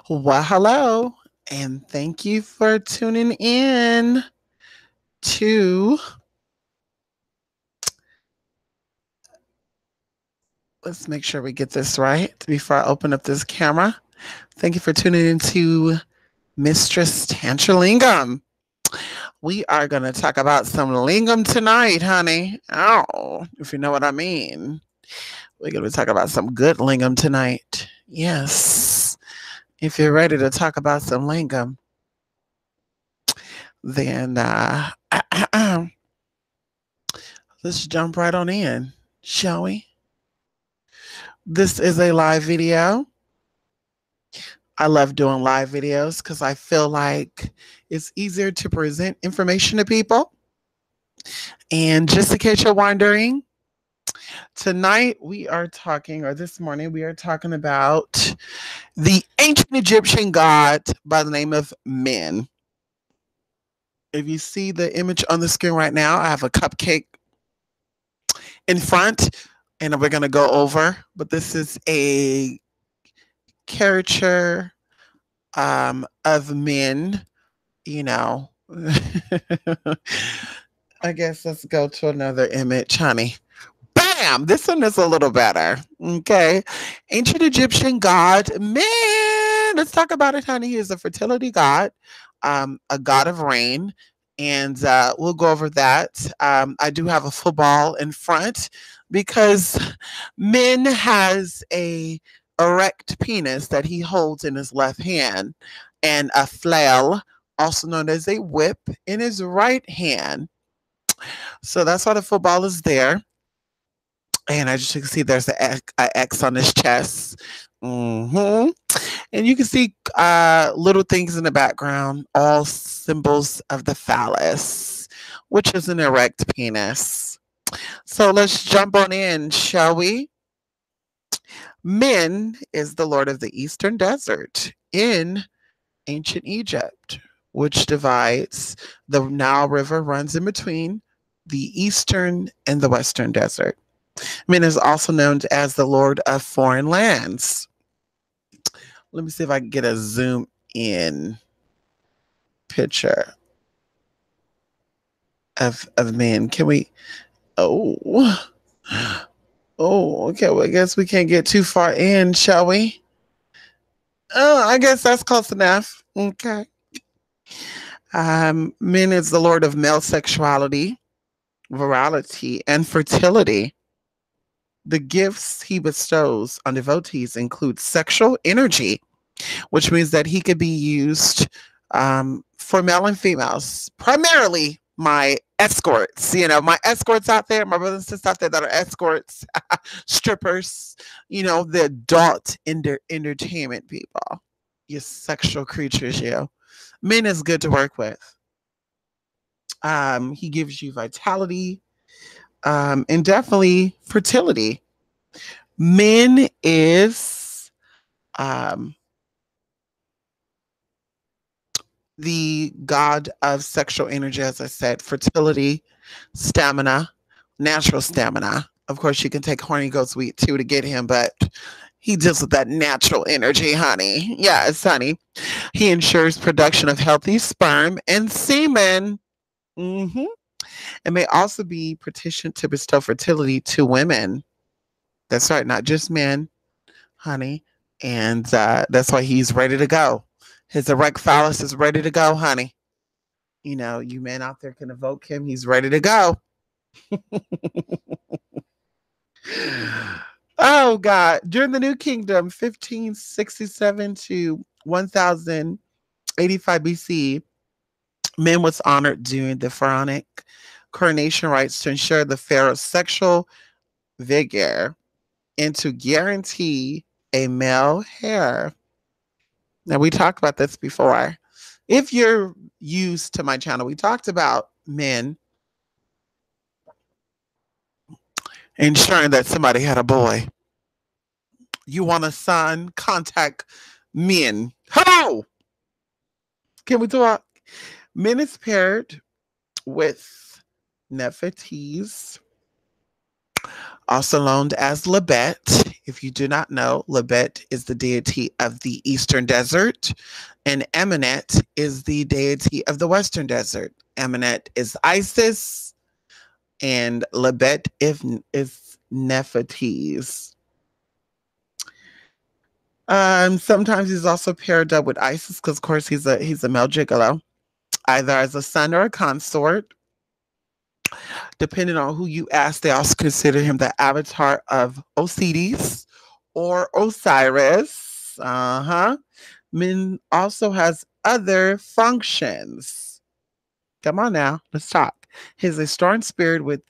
Well, hello, and thank you for tuning in to. Let's make sure we get this right before I open up this camera. Thank you for tuning in to Mistress Tantra Lingam. We are going to talk about some lingam tonight, honey. Oh, if you know what I mean. We're going to talk about some good lingam tonight. Yes. If you're ready to talk about some lingam, then let's jump right on in, shall we? This is a live video. I love doing live videos because I feel like it's easier to present information to people. And just in case you're wondering, tonight we are talking, or this morning we are talking about the ancient Egyptian god by the name of Men. If you see the image on the screen right now, I have a cupcake in front and we're going to go over, but this is a caricature of men, you know. I guess let's go to another image, honey. Bam! This one is a little better. Okay. Ancient Egyptian god, man. Let's talk about it, honey. He is a fertility god, a god of rain. And we'll go over that. I do have a football in front because Men has a erect penis that he holds in his left hand and a flail, also known as a whip, in his right hand. So that's why the football is there. And as you can see, there's an X on his chest. hmm And you can see little things in the background, all symbols of the phallus, which is an erect penis. So let's jump on in, shall we? Men is the lord of the eastern desert in ancient Egypt, which divides the Nile River, runs in between the eastern and the western desert. Men is also known as the lord of foreign lands. Let me see if I can get a zoom in picture of men. Can we? Oh, oh, okay. Well, I guess we can't get too far in, shall we? Oh, I guess that's close enough. Okay. Men is the lord of male sexuality, virality, and fertility. The gifts he bestows on devotees include sexual energy, which means that he could be used for male and females, primarily my escorts, my escorts out there, my brothers and sisters out there that are escorts, strippers, the adult entertainment people, you sexual creatures, Men is good to work with. He gives you vitality, and definitely fertility. Men is um, the god of sexual energy, as I said, fertility, stamina, natural stamina. Of course, you can take horny goat's wheat too to get him, but he deals with that natural energy, honey. Yes, honey. He ensures production of healthy sperm and semen. hmm It may also be petitioned to bestow fertility to women. That's right, not just men, honey. And that's why he's ready to go. His erect phallus is ready to go, honey. You men out there can evoke him. He's ready to go. Oh, God. During the New Kingdom, 1567 to 1085 BC, men was honored during the pharaonic coronation rites to ensure the pharaoh's sexual vigor and to guarantee a male heir. Now, we talked about this before. If you're used to my channel, we talked about men ensuring that somebody had a boy. You want a son? Contact men. Hello! Can we talk? Men is paired with Nefertiti's also known as Lebet. If you do not know, Lebet is the deity of the eastern desert, and Amenet is the deity of the western desert. Amenet is Isis, and Lebet is Nefertiti's. Sometimes he's also paired up with Isis because, of course, he's a male gigolo, either as a son or a consort. Depending on who you ask, they also consider him the avatar of Osiris or Osiris. Uh huh. Min also has other functions. Come on now, let's talk. He's a storm spirit with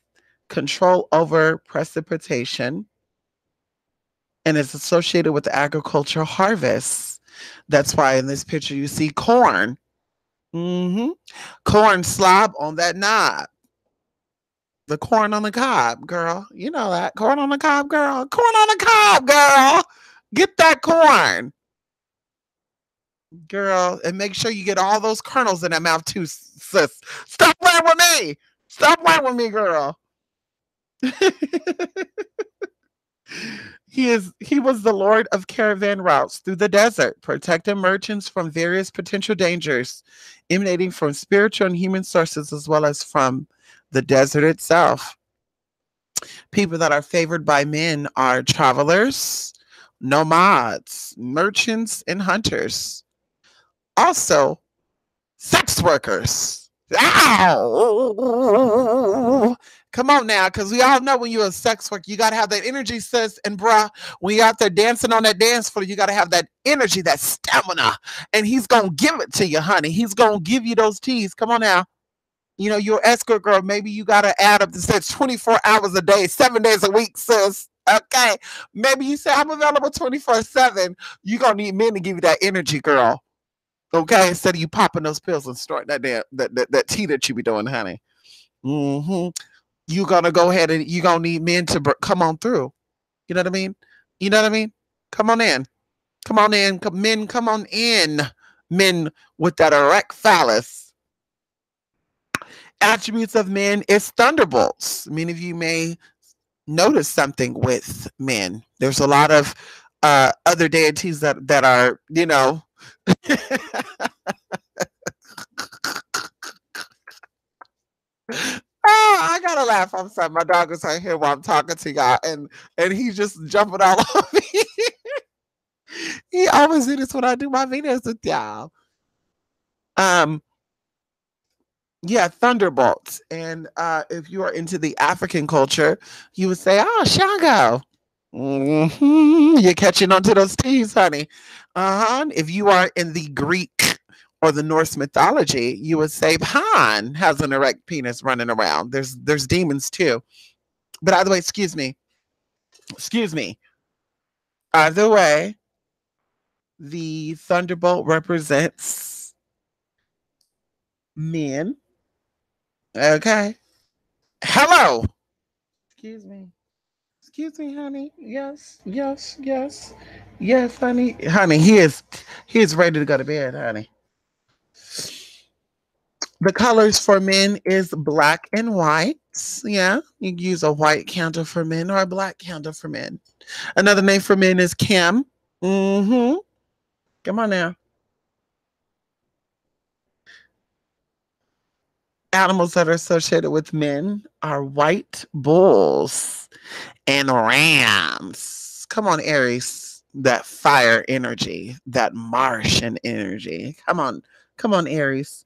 control over precipitation and is associated with the agricultural harvests. That's why in this picture you see corn. Mm-hmm. Corn slob on that knob. The corn on the cob, girl. You know that. Corn on the cob, girl. Corn on the cob, girl. Get that corn, girl. And make sure you get all those kernels in that mouth, too, sis. Stop playing with me. Stop playing with me, girl. He was the lord of caravan routes through the desert, protecting merchants from various potential dangers emanating from spiritual and human sources as well as from the desert itself. People that are favored by men are travelers, nomads, merchants, and hunters. Also, sex workers. Ow! Come on now, because we all know when you're a sex worker, you got to have that energy, sis and bruh. When you're out there dancing on that dance floor, you got to have that energy, that stamina. And he's going to give it to you, honey. He's going to give you those teas. Come on now. You know, you're an escort girl. Maybe you got to add up to say 24 hours a day, 7 days a week, sis. Okay. Maybe you say, I'm available 24/7. You're going to need men to give you that energy, girl. Okay. Instead of you popping those pills and starting that tea that you be doing, honey. Mm-hmm. You're going to go ahead and you're going to need men to come on through. You know what I mean? You know what I mean? Come on in. Come on in. Men, come on in. Men with that erect phallus. Attributes of men is thunderbolts. Many of you may notice something with men. There's a lot of other deities that are, you know. Oh, I gotta laugh. I'm sorry. My dog is right here while I'm talking to y'all, and he's just jumping all over me. He always do this when I do my videos with y'all. Um, yeah, thunderbolts. And if you are into the African culture, you would say, "Oh, Shango." You're catching on to those teas, honey. If you are in the Greek or the Norse mythology, you would say Pan has an erect penis running around. There's demons too. But either way, excuse me. Either way, the thunderbolt represents men. Okay. Hello. Excuse me. Excuse me, honey. Yes, yes, yes, yes, honey. Honey, he is ready to go to bed, honey. The colors for men is black and white. Yeah, you can use a white candle for men or a black candle for men. Another name for men is Kim. Mm-hmm. Come on now. Animals that are associated with men are white bulls and rams. Come on, Aries. That fire energy, that Martian energy. Come on, Aries.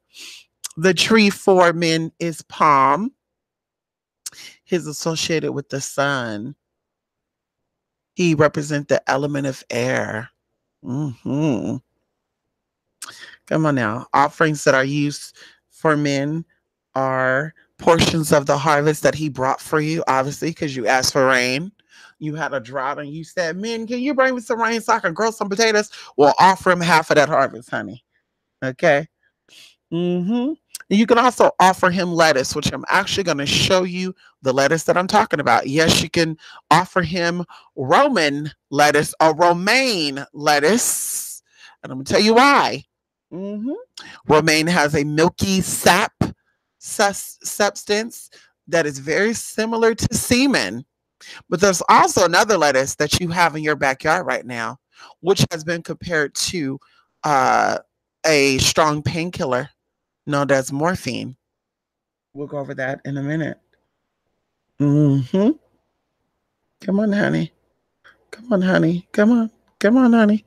The tree for men is palm. He's associated with the sun. He represents the element of air. Hmm. Come on now. Offerings that are used for men are portions of the harvest that he brought for you, obviously, because you asked for rain. You had a drought and you said, "Men, can you bring me some rain so I can grow some potatoes?" Well, offer him half of that harvest, honey. Okay. Mm-hmm. You can also offer him lettuce, which I'm actually going to show you the lettuce that I'm talking about. Yes, you can offer him Roman lettuce or romaine lettuce. And I'm going to tell you why. Mm-hmm. Romaine has a milky sap substance that is very similar to semen. But there's also another lettuce that you have in your backyard right now, which has been compared to uh, a strong painkiller known as morphine. We'll go over that in a minute. Mm-hmm. Come on, honey. Come on, honey. Come on. Come on, honey.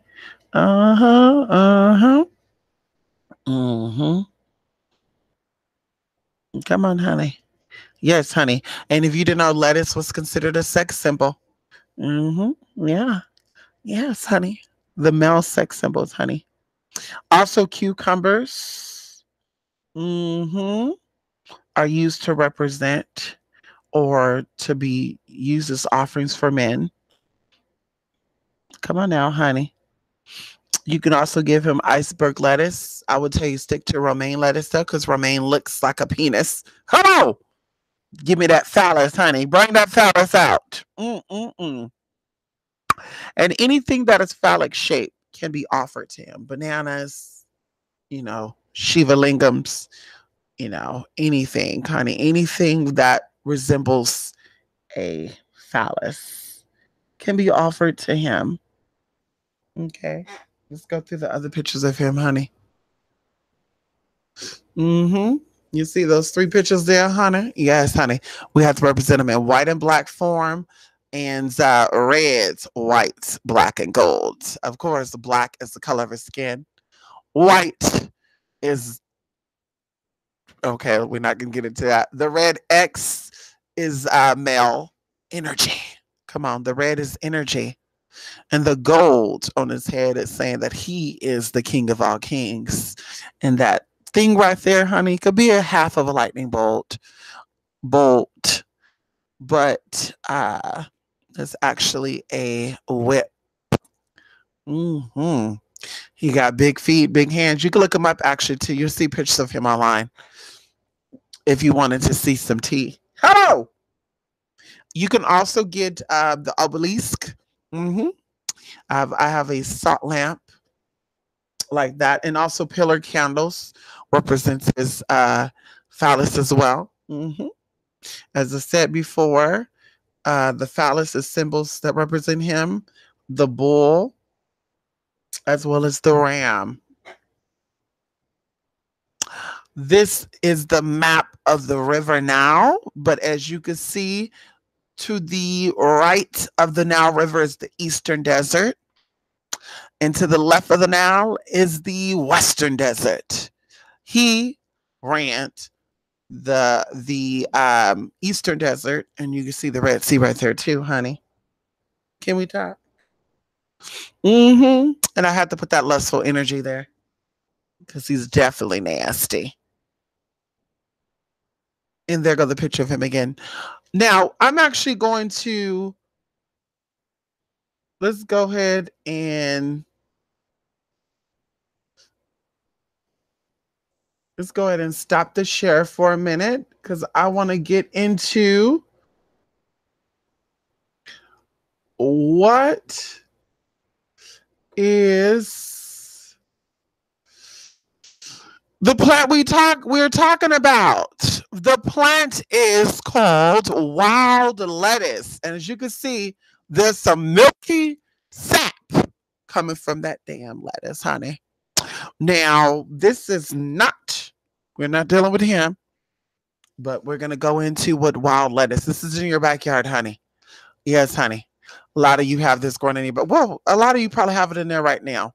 Uh-huh. Uh-huh. Mm-hmm. Come on, honey. Yes, honey. And if you didn't know, lettuce was considered a sex symbol. Mm-hmm. Yeah. Yes, honey. The male sex symbols, honey. Also, cucumbers mm-hmm, are used to represent or to be used as offerings for men. Come on now, honey. You can also give him iceberg lettuce. I would tell you stick to romaine lettuce though, because romaine looks like a penis. Come on, give me that phallus, honey. Bring that phallus out. Mm-mm-mm. And anything that is phallic shaped can be offered to him. Bananas, Shiva lingams, anything, honey, anything that resembles a phallus can be offered to him. Okay. Let's go through the other pictures of him, honey. Mm-hmm. You see those three pictures there, honey? Yes, honey. We have to represent him in white and black form and reds, whites, black, and golds. Of course, the black is the color of his skin. White is okay, we're not gonna get into that. The red X is male energy. Come on, the red is energy. And the gold on his head is saying that he is the king of all kings. And that thing right there, honey, could be a half of a lightning bolt, but it's actually a whip. Mm-hmm. He got big feet, big hands. You can look him up actually too. You'll see pictures of him online if you wanted to see some tea. Hello. You can also get the obelisk. Mm-hmm. I have a salt lamp like that, and also pillar candles represents his phallus as well. Mm-hmm. As I said before, the phallus is symbols that represent him, the bull, as well as the ram. This is the map of the river Nile, but as you can see, to the right of the Nile River is the Eastern Desert, and to the left of the Nile is the Western Desert. He ran the Eastern Desert, and you can see the Red Sea right there too, honey. Can we talk? Mm-hmm. And I had to put that lustful energy there because he's definitely nasty. And there go the picture of him again. Now I'm actually going to let's go ahead and stop the share for a minute because I want to get into what is the plant we're talking about. The plant is called wild lettuce. And as you can see, there's some milky sap coming from that damn lettuce, honey. Now, we're not dealing with him, but we're going to go into what wild lettuce. This is in your backyard, honey. Yes, honey. A lot of you have this growing in your, but well, a lot of you probably have it in there right now.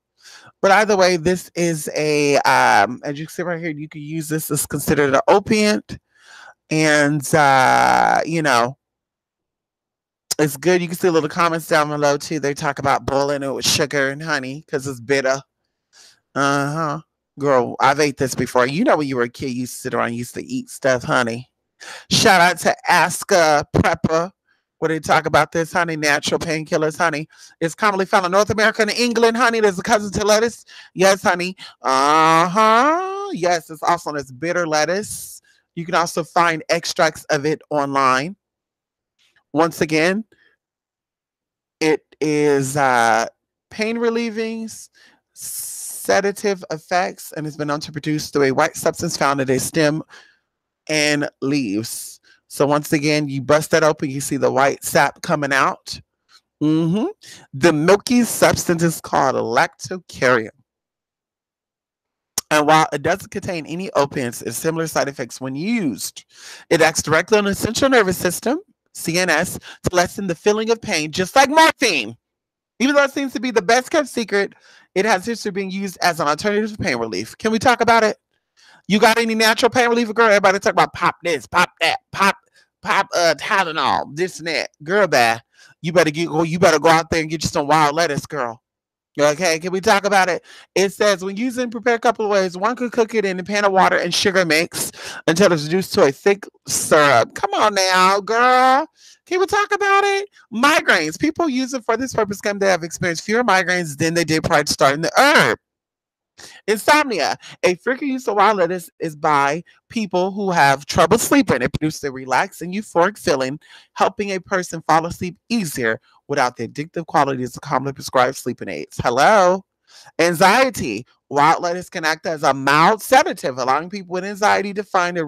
But either way, this is as you can see right here, you can use this as considered an opiate. And, it's good. You can see little comments down below too. They talk about boiling it with sugar and honey because it's bitter. Uh-huh. Girl, I've ate this before. You know when you were a kid, you used to sit around, you used to eat stuff, honey. Shout out to Aska Prepper, where they talk about this, honey. Natural painkillers, honey. It's commonly found in North America and England, honey. There's a cousin to lettuce. Yes, honey. Uh-huh. Yes, it's also known as bitter lettuce. You can also find extracts of it online. Once again, it is pain relieving, sedative effects, and has been known to produce through a white substance found in a stem and leaves. So once again, you bust that open, you see the white sap coming out. hmm The milky substance is called lactocarrium. And while it doesn't contain any opiates and similar side effects when used, it acts directly on the central nervous system, CNS, to lessen the feeling of pain, just like morphine. Even though it seems to be the best kept secret, it has history being used as an alternative to pain relief. Can we talk about it? You got any natural pain relief, girl? Everybody talk about pop this, pop that, pop Tylenol, this and that. Girl, bad. You better go out there and get you some wild lettuce, girl. Okay, can we talk about it? It says when used and prepared a couple of ways, one could cook it in a pan of water and sugar mix until it's reduced to a thick syrup. Come on now, girl. Can we talk about it? Migraines. People use it for this purpose claim they have experienced fewer migraines than they did prior to starting the herb. Insomnia. A frequent use of wild lettuce is by people who have trouble sleeping. It produces a relaxed and euphoric feeling, helping a person fall asleep easier without the addictive qualities of commonly prescribed sleeping aids. Hello? Anxiety. Wild lettuce can act as a mild sedative, allowing people with anxiety to find a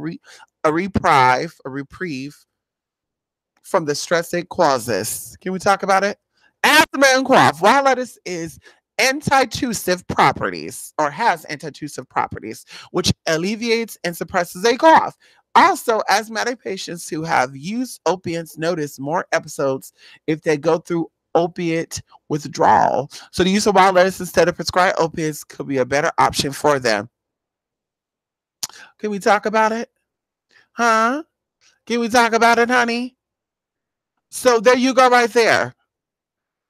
reprieve from the stress it causes. Can we talk about it? Asthma and cough. Wild lettuce is antitussive properties or has antitussive properties, which alleviates and suppresses a cough. Also, asthmatic patients who have used opiates notice more episodes if they go through opiate withdrawal. So the use of wild lettuce instead of prescribed opiates could be a better option for them. Can we talk about it? Huh? Can we talk about it, honey? So there you go right there.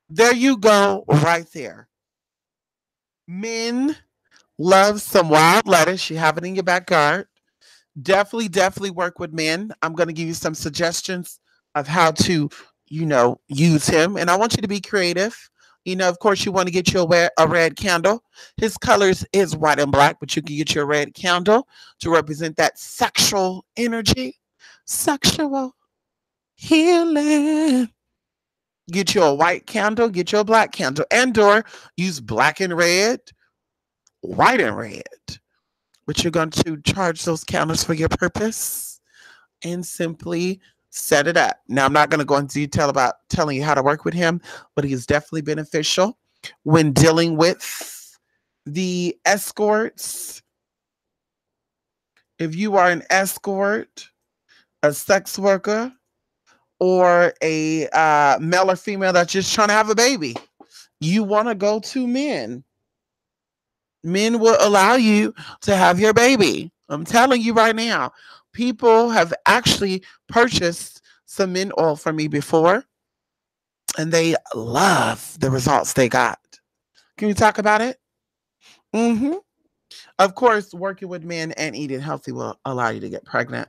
There you go right there. Men love some wild lettuce. You have it in your backyard. Definitely work with men. I'm going to give you some suggestions of how to, use him. And I want you to be creative. Of course, you want to get you a red candle. His colors is white and black, but you can get you a red candle to represent that sexual energy, sexual healing. Get you a white candle, get you a black candle, and or use black and red, white and red. But you're going to charge those candles for your purpose and simply set it up. Now, I'm not going to go into detail about telling you how to work with him, but he is definitely beneficial when dealing with the escorts. If you are an escort, a sex worker, or a male or female that's just trying to have a baby, you want to go to men. Men will allow you to have your baby. I'm telling you right now, people have actually purchased some men oil from me before, and they love the results they got. Can we talk about it? Mm-hmm. Of course, working with men and eating healthy will allow you to get pregnant.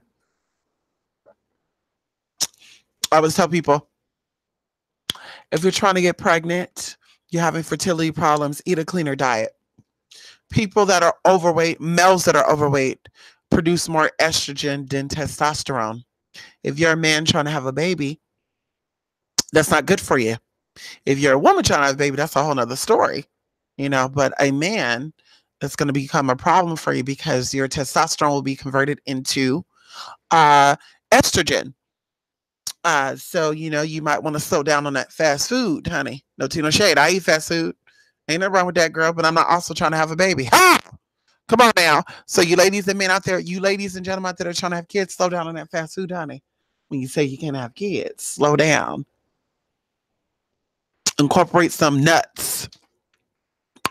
I always tell people, if you're trying to get pregnant, you're having fertility problems, eat a cleaner diet. People that are overweight, males that are overweight, produce more estrogen than testosterone. If you're a man trying to have a baby, that's not good for you. If you're a woman trying to have a baby, that's a whole nother story. But a man, that's going to become a problem for you because your testosterone will be converted into estrogen. So, you might want to slow down on that fast food, honey. No tea, no shade. I eat fast food. Ain't nothing wrong with that, girl, but I'm not also trying to have a baby. Ha! Come on now. So you ladies and men out there, you ladies and gentlemen out there that are trying to have kids, slow down on that fast food, honey. When you say you can't have kids, slow down. Incorporate some nuts,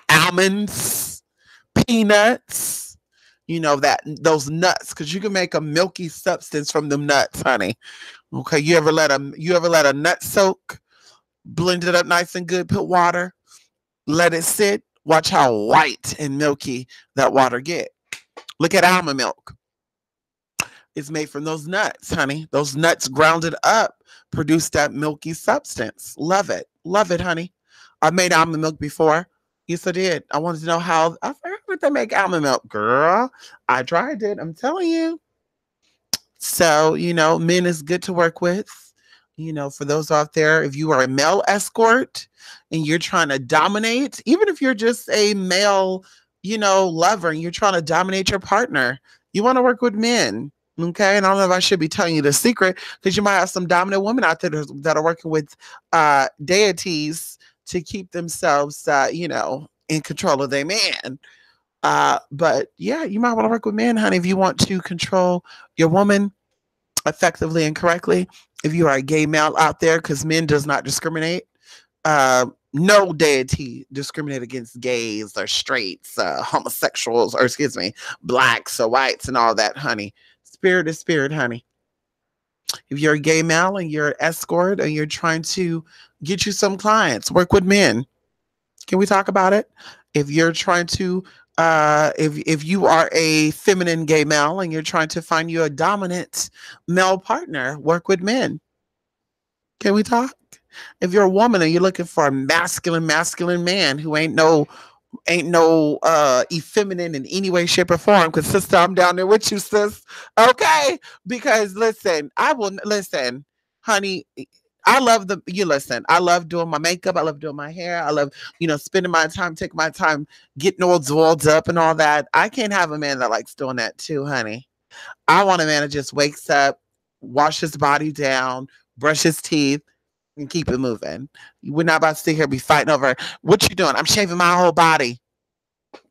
almonds, peanuts, those nuts, because you can make a milky substance from them nuts, honey. Okay, you ever let a nut soak, blend it up nice and good, put water, let it sit, watch how white and milky that water get. Look at almond milk. It's made from those nuts, honey. Those nuts grounded up produce that milky substance. Love it, honey. I've made almond milk before. Yes, I did. I wanted to know how. I forgot what they make almond milk, girl. I tried it. I'm telling you. So, men is good to work with. For those out there, if you are a male escort and you're trying to dominate, even if you're just a male, lover and you're trying to dominate your partner, you want to work with men. Okay, and I don't know if I should be telling you the secret because you might have some dominant women out there that are working with deities to keep themselves, in control of their man. But yeah, you might want to work with men, honey, if you want to control your woman effectively and correctly. If you are a gay male out there, because men does not discriminate. No deity discriminate against gays or straights, homosexuals, or excuse me, blacks or whites and all that, honey. Spirit is spirit, honey. If you're a gay male and you're an escort and you're trying to get you some clients, work with men. Can we talk about it? If you're trying to, if you are a feminine gay male and you're trying to find you a dominant male partner, work with men. Can we talk? If you're a woman and you're looking for a masculine man who ain't no effeminate in any way, shape, or form, because sister, I'm down there with you, sis. Okay? Because listen, I will listen, honey. I love I love doing my makeup. I love doing my hair. I love, spending my time, taking my time, getting all dolled up and all that. I can't have a man that likes doing that too, honey. I want a man that just wakes up, wash his body down, brush his teeth, and keep it moving. We're not about to sit here and be fighting over what you doing. I'm shaving my whole body.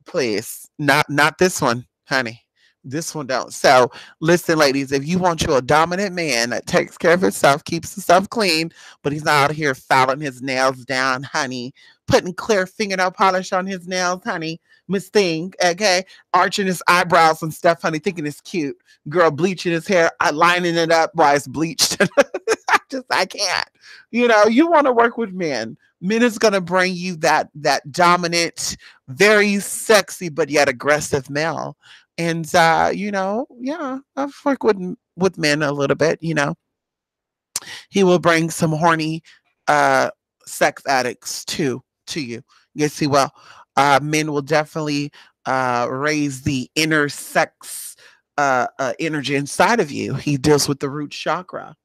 Please, not this one, honey. This one don't. So listen, ladies, if you want you a dominant man that takes care of himself, keeps himself clean, but he's not out here filing his nails down, honey, putting clear fingernail polish on his nails, honey, Miss Thing, okay, arching his eyebrows and stuff, honey, thinking it's cute. Girl bleaching his hair, lining it up while it's bleached. I can't. You want to work with men. Men is gonna bring you that dominant, very sexy but yet aggressive male. And yeah, I've worked with men a little bit. He will bring some horny, uh, sex addicts to you. Yes, he will. Men will definitely raise the inner sex energy inside of you. He deals with the root chakra.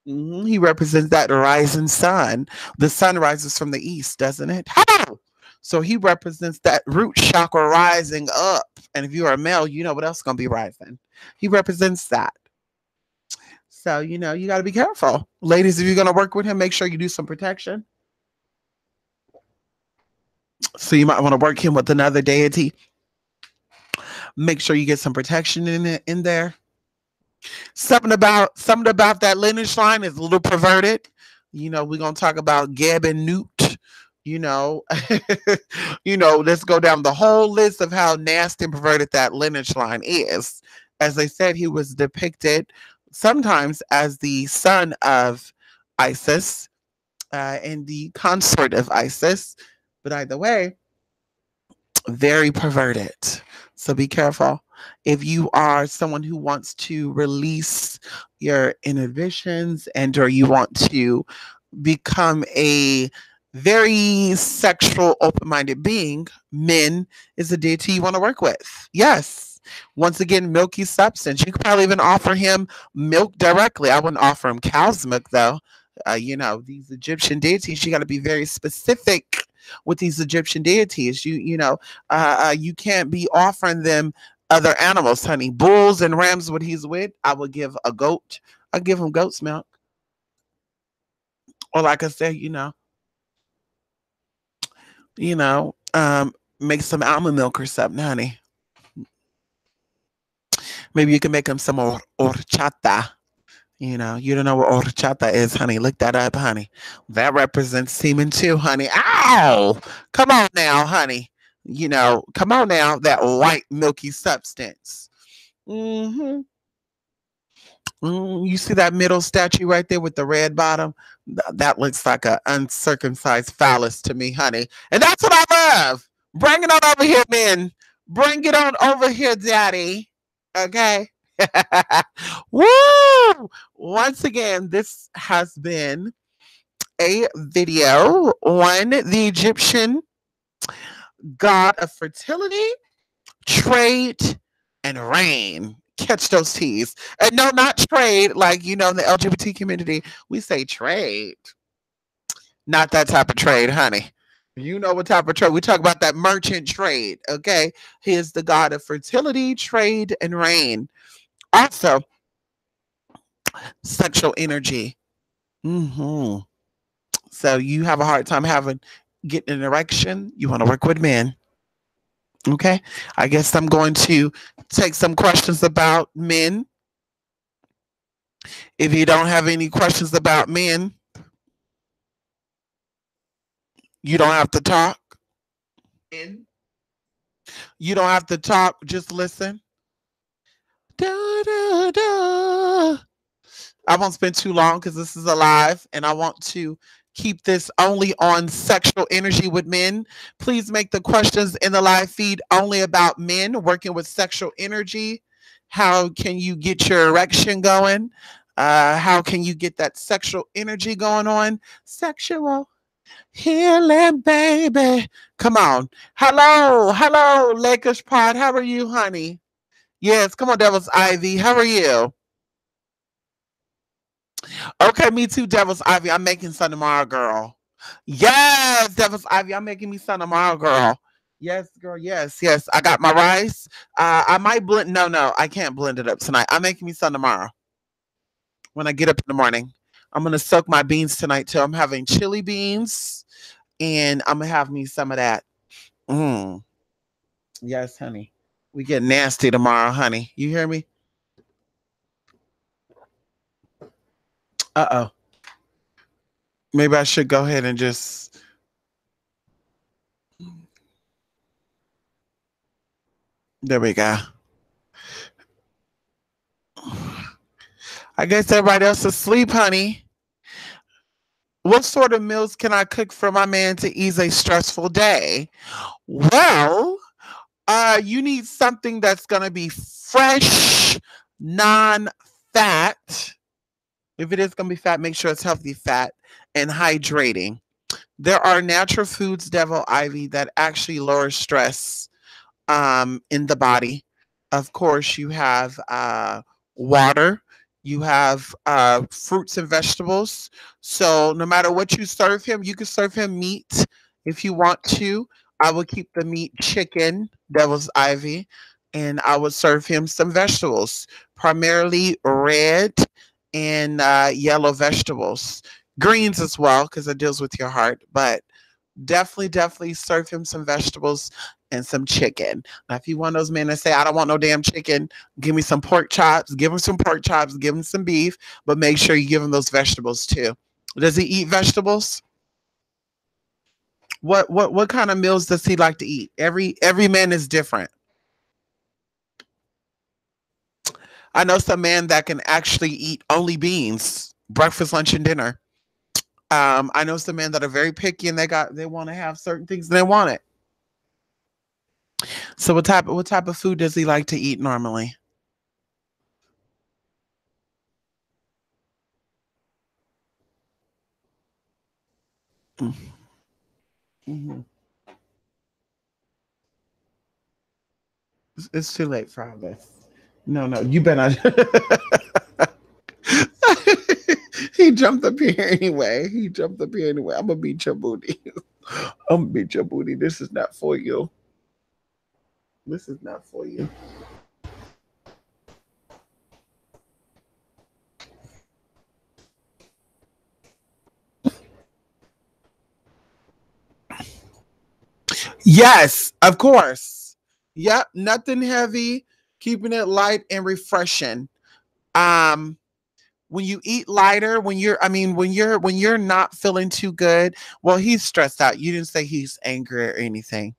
He represents that rising sun. The sun rises from the east, doesn't it? How? So he represents that root chakra rising up. And if you are a male, you know what else is going to be rising. He represents that. So, you got to be careful. Ladies, if you're going to work with him, make sure you do some protection. So you might want to work him with another deity. Make sure you get some protection in there. Something about that lineage line is a little perverted. We're gonna talk about Geb and Newt. you know, let's go down the whole list of how nasty and perverted that lineage line is. As I said, he was depicted sometimes as the son of Isis and the consort of Isis, but either way, very perverted. So be careful. If you are someone who wants to release your inhibitions and or you want to become a very sexual, open-minded being, men is a deity you want to work with. Yes. Once again, milky substance. You could probably even offer him milk directly. I wouldn't offer him cow's milk though. These Egyptian deities, you got to be very specific with these Egyptian deities. You can't be offering them other animals, honey. Bulls and rams, what he's with, I would give a goat. I give him goat's milk. Or like I said, make some almond milk or something, honey. Maybe you can make him some horchata. You don't know what horchata is, honey. Look that up, honey. That represents semen too, honey. Ow! Come on now, honey. Come on now, that white milky substance. You see that middle statue right there with the red bottom? That looks like an uncircumcised phallus to me, honey. And that's what I love. Bring it on over here, men. Bring it on over here, daddy. Okay? Woo! Once again, this has been a video on the Egyptian god of fertility, trade, and rain. Catch those T's. And no, not trade, like, in the LGBT community, we say trade. Not that type of trade, honey. You know what type of trade. We talk about that merchant trade, okay? He is the god of fertility, trade, and rain. Also, Sexual energy. Hmm. So you have a hard time having getting an erection. You want to work with men. Okay. I guess I'm going to take some questions about men. If you don't have any questions about men, you don't have to talk. You don't have to talk. Just listen. Da, da, da. I won't spend too long because this is a live and I want to keep this only on sexual energy with men. Please make the questions in the live feed only about men working with sexual energy. How can you get your erection going? How can you get that sexual energy going on? Sexual healing, baby. Come on. Hello, hello, Lakers Pod. How are you, honey? Yes, come on, Devil's Ivy. How are you? Okay, me too, Devil's Ivy. I'm making some tomorrow, girl. Yes, Devil's Ivy. I'm making me some tomorrow, girl. Yes, girl. Yes, yes. I got my rice. I might blend. No, no, I can't blend it up tonight. I'm making me some tomorrow when I get up in the morning. I'm gonna soak my beans tonight too. I'm having chili beans, and I'm gonna have me some of that. Mm. Yes, honey. We get nasty tomorrow, honey. You hear me? Uh oh. Maybe I should go ahead and just. There we go. I guess everybody else is asleep, honey. What sort of meals can I cook for my man to ease a stressful day? Well, you need something that's going to be fresh, non fat. If it is going to be fat, make sure it's healthy fat and hydrating. There are natural foods, Devil Ivy, that actually lower stress in the body. Of course, you have water, you have fruits and vegetables. So, no matter what you serve him, you can serve him meat if you want to. I will keep the meat chicken, Devil's Ivy, and I would serve him some vegetables, primarily red and yellow vegetables, greens as well, because it deals with your heart. But definitely, definitely serve him some vegetables and some chicken. Now, if you want those men to say, I don't want no damn chicken, give me some pork chops, give him some pork chops, give him some beef, but make sure you give him those vegetables too. Does he eat vegetables? What kind of meals does he like to eat? Every man is different. I know some men that can actually eat only beans, breakfast, lunch, and dinner. I know some men that are very picky and they want to have certain things and they want it. So what type of food does he like to eat normally? Mhm. It's too late for all this. No, no, you better not. He jumped up here anyway. He jumped up here anyway. I'm gonna beat your booty. I'm gonna beat your booty. This is not for you. This is not for you. Yes, of course. Yep, nothing heavy. Keeping it light and refreshing. Um, when you eat lighter, when you're not feeling too good, well, he's stressed out. You didn't say he's angry or anything.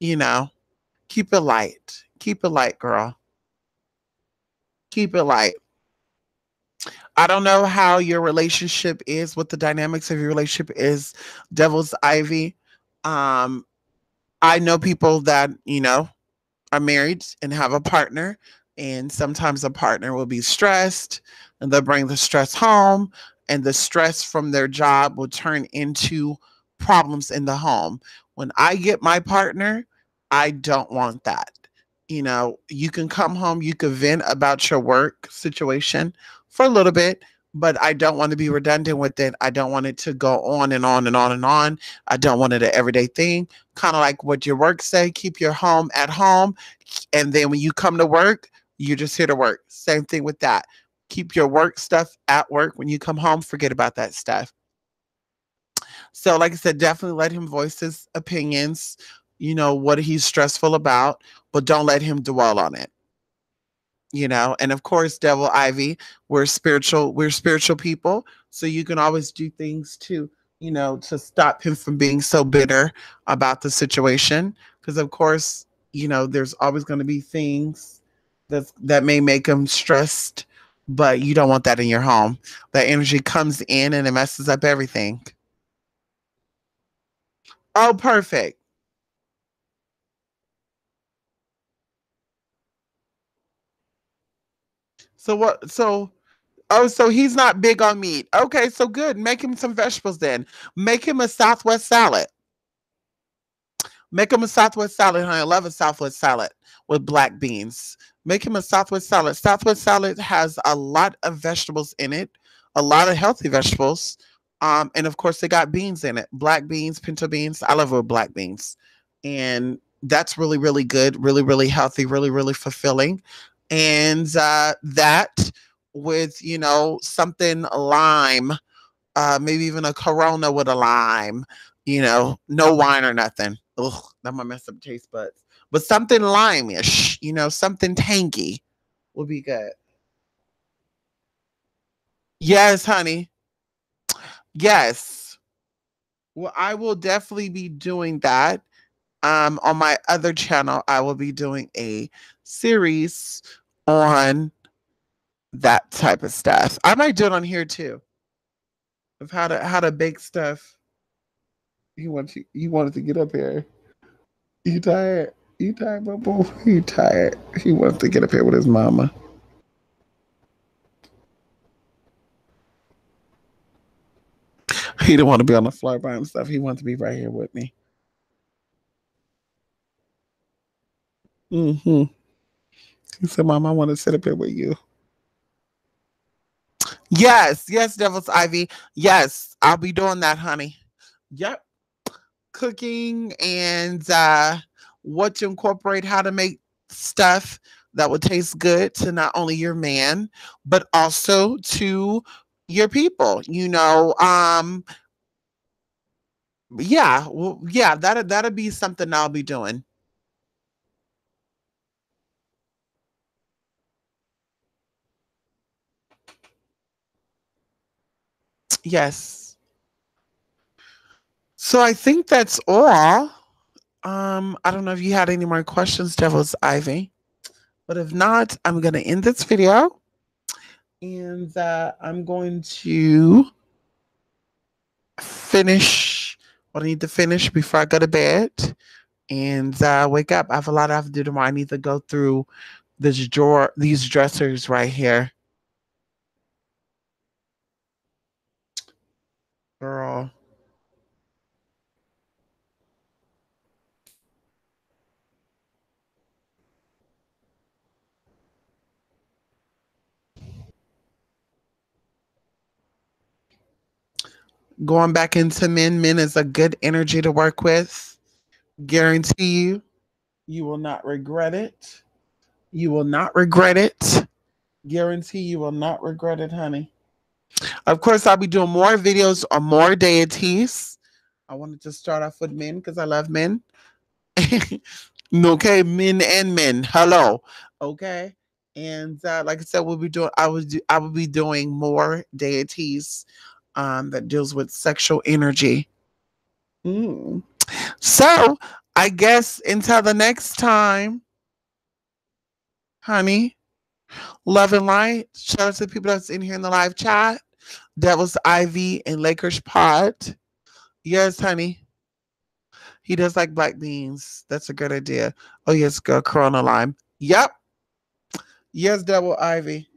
You know, keep it light. Keep it light, girl. Keep it light. I don't know how your relationship is, what the dynamics of your relationship is, Devil's Ivy. Um, I know people that, are married and have a partner, and sometimes a partner will be stressed and they'll bring the stress home, and the stress from their job will turn into problems in the home. When I get my partner, I don't want that. You can come home, you can vent about your work situation for a little bit, but I don't want to be redundant with it. I don't want it to go on and on and on and on. I don't want it an everyday thing. Kind of like what your work say, keep your home at home, and then when you come to work, you're just here to work. Same thing with that. Keep your work stuff at work. When you come home, forget about that stuff. So, like I said, definitely let him voice his opinions, what he's stressful about, but don't let him dwell on it. And of course, Devil Ivy, we're spiritual people. So you can always do things to stop him from being so bitter about the situation. Because of course, there's always going to be things that may make him stressed, but you don't want that in your home. That energy comes in and it messes up everything. Oh, perfect. So what? So he's not big on meat. Okay, so good. Make him some vegetables then. Make him a Southwest salad. Make him a Southwest salad, honey. I love a Southwest salad with black beans. Make him a Southwest salad. Southwest salad has a lot of vegetables in it, a lot of healthy vegetables. And of course, they got beans in it, black beans, pinto beans. I love it with black beans. And that's really, really good, really, really healthy, really, really fulfilling. And that with, something lime, maybe even a Corona with a lime, no wine or nothing. Ugh, that might mess up taste buds. But something lime-ish, something tangy will be good. Yes, honey. Yes. Well, I will definitely be doing that. On my other channel, I will be doing a series on that type of stuff. I might do it on here too, of how to bake stuff. You wanted to get up here. You tired? You tired, boo? You tired? He wants to get up here with his mama. He didn't want to be on the floor by himself. He wants to be right here with me. Hmm. He said, "Mom, I want to sit up here with you." Yes, yes, Devil's Ivy. Yes, I'll be doing that, honey. Yep, cooking and what to incorporate, how to make stuff that would taste good to not only your man but also to your people. Yeah, well, yeah, that'll be something I'll be doing. Yes. So I think that's all. I don't know if you had any more questions, Devil's Ivy, but if not, I'm gonna end this video and I'm going to finish what I need to finish before I go to bed and wake up. I have a lot I have to do tomorrow. I need to go through this drawer, these dressers right here, girl. Going back into men is a good energy to work with. Guarantee you will not regret it. You will not regret it. Guarantee you will not regret it, honey. Of course, I'll be doing more videos on more deities. I wanted to start off with men because I love men. Okay, men and men. Hello. Okay. And like I said, I will be doing more deities that deals with sexual energy. Mm. So I guess until the next time, honey, love and light. Shout out to the people that's in here in the live chat. Devil's Ivy and Lakers Pod. Yes, honey. He does like black beans. That's a good idea. Oh, yes, girl, Corona Lime. Yep. Yes, Devil Ivy.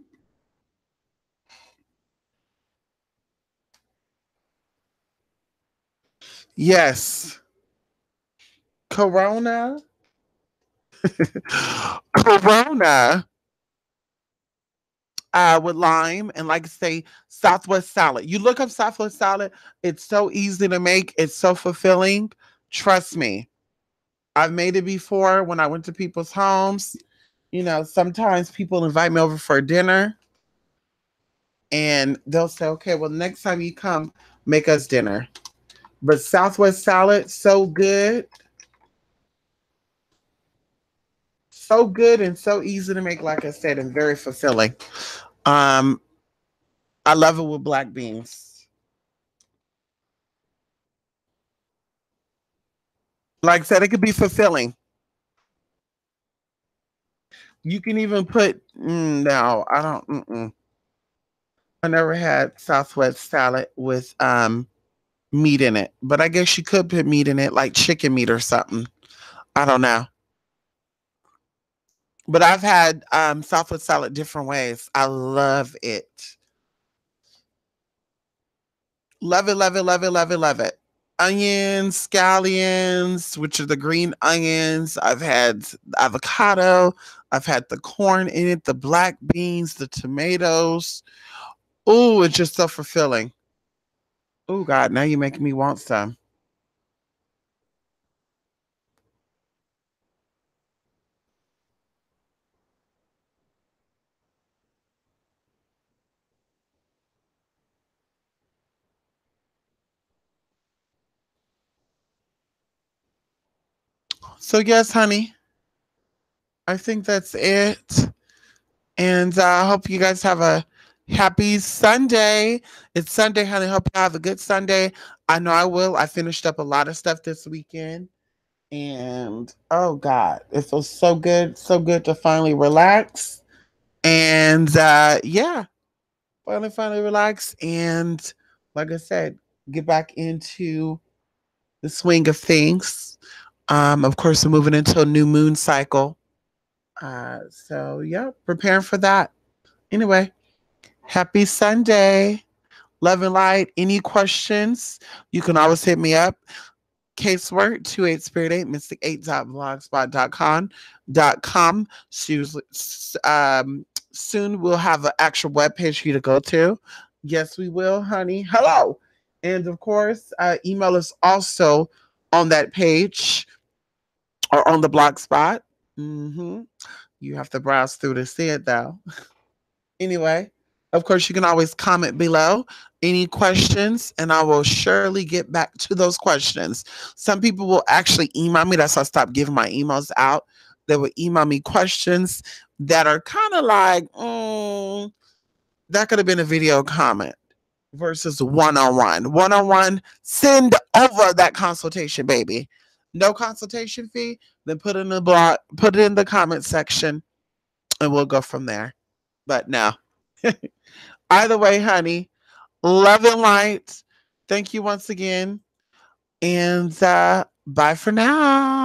Yes. Corona. Corona with lime and like I say Southwest salad. You look up Southwest salad, it's so easy to make, it's so fulfilling. Trust me. I've made it before when I went to people's homes. Sometimes people invite me over for dinner And they'll say, okay, well, next time you come, make us dinner. But Southwest salad, so good. So good and so easy to make, like I said, and very fulfilling. Um, I love it with black beans. Like I said, it could be fulfilling. You can even put, no, I don't, I never had Southwest salad with meat in it, but I guess you could put meat in it, like chicken meat or something. I don't know. But I've had Southwest salad different ways. I love it. Love it, love it, love it, love it, love it. Onions, scallions, which are the green onions. I've had avocado. I've had the corn in it, the black beans, the tomatoes. Oh, it's just so fulfilling. Oh, God, now you're making me want some. So, yes, honey, I think that's it. And I hope you guys have a happy Sunday. It's Sunday, honey. Hope you have a good Sunday. I know I will. I finished up a lot of stuff this weekend. And oh God, it feels so good to finally relax. And yeah, finally relax. And like I said, get back into the swing of things. Of course, we're moving into a new moon cycle. So yeah, preparing for that. Anyway, happy Sunday. Love and light. Any questions? You can always hit me up. Casework 28spirit8 mystic8.blogspot.com. Soon we'll have an actual web page for you to go to. Yes, we will, honey. Hello. And of course, email is also on that page or on the blog spot. You have to browse through to see it though. Anyway, of course, you can always comment below any questions, and I will surely get back to those questions. Some people will actually email me. That's why I stopped giving my emails out. They will email me questions that are kind of like, that could have been a video comment versus one on one. One on one, send over that consultation, baby. No consultation fee, then put it in the blog, put it in the comment section, and we'll go from there. But no. Either way, honey, love and light. Thank you once again. And bye for now.